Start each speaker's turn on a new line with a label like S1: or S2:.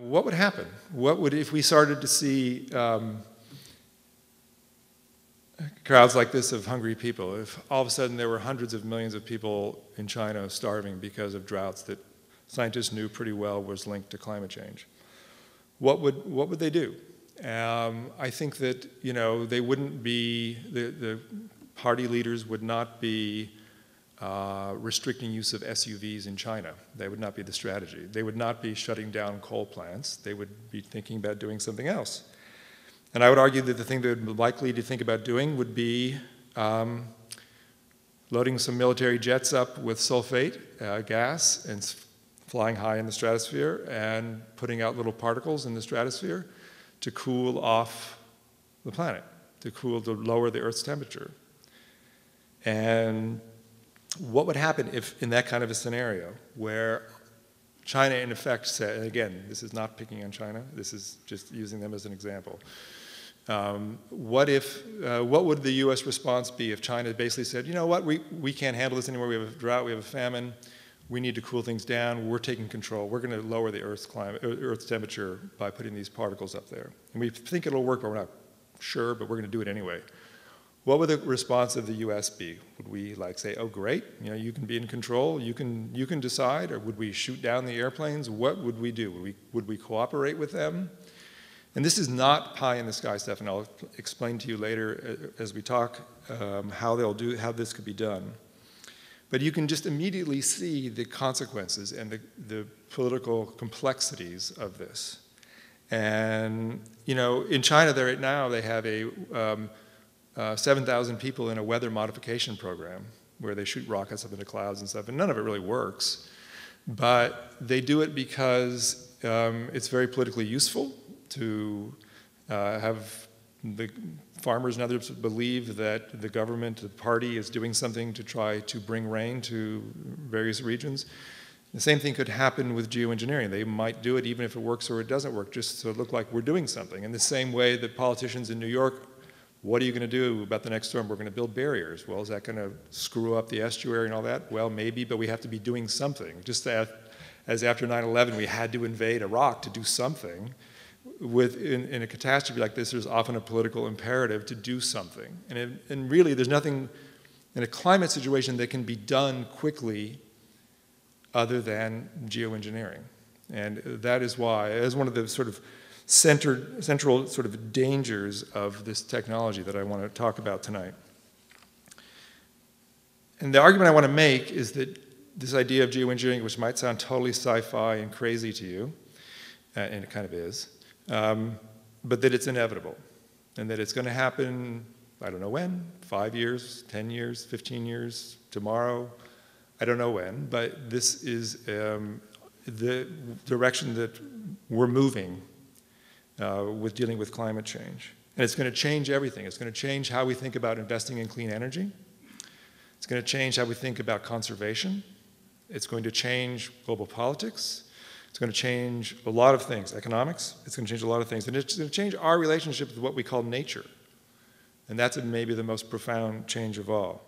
S1: what would happen? What would, if we started to see crowds like this of hungry people, if all of a sudden there were hundreds of millions of people in China starving because of droughts that scientists knew pretty well was linked to climate change? What would they do? I think that, you know, they wouldn't be, the party leaders would not be restricting use of SUVs in China. They would not be the strategy. They would not be shutting down coal plants. They would be thinking about doing something else. And I would argue that the thing they're likely to think about doing would be loading some military jets up with sulfate gas and flying high in the stratosphere and putting out little particles in the stratosphere to cool off the planet, to lower the Earth's temperature. And what would happen if, in that kind of a scenario, where China in effect said, and again, this is not picking on China, this is just using them as an example. What would the US response be if China basically said, you know what, we can't handle this anymore, we have a drought, we have a famine, we need to cool things down, we're taking control, we're going to lower the Earth's temperature by putting these particles up there. And we think it'll work, but we're not sure, but we're going to do it anyway. What would the response of the US be? Would we like say, oh great, you know, you can be in control, you can decide, or would we shoot down the airplanes? What would we do? Would we cooperate with them? And this is not pie in the sky stuff, and I'll explain to you later as we talk how this could be done. But you can just immediately see the consequences and the political complexities of this. And you know, in China, right now they have a 7,000 people in a weather modification program where they shoot rockets up into clouds and stuff, and none of it really works. But they do it because it's very politically useful to have the farmers and others believe that the government, the party, is doing something to try to bring rain to various regions. The same thing could happen with geoengineering. They might do it even if it works or it doesn't work, just to look like we're doing something. In the same way that politicians in New York, what are you going to do about the next storm? We're going to build barriers. Well, is that going to screw up the estuary and all that? Well, maybe, but we have to be doing something. Just as after 9/11, we had to invade Iraq to do something. In a catastrophe like this, there's often a political imperative to do something. And really, there's nothing in a climate situation that can be done quickly other than geoengineering. And that is why, as one of the sort of central sort of dangers of this technology that I want to talk about tonight. And the argument I want to make is that this idea of geoengineering, which might sound totally sci-fi and crazy to you, and it kind of is, but that it's inevitable, and that it's going to happen, I don't know when, 5 years, 10 years, 15 years, tomorrow, I don't know when, but this is the direction that we're moving with dealing with climate change. And it's going to change everything. It's going to change how we think about investing in clean energy. It's going to change how we think about conservation. It's going to change global politics. It's going to change a lot of things, economics. It's going to change a lot of things. And it's going to change our relationship with what we call nature. And that's maybe the most profound change of all.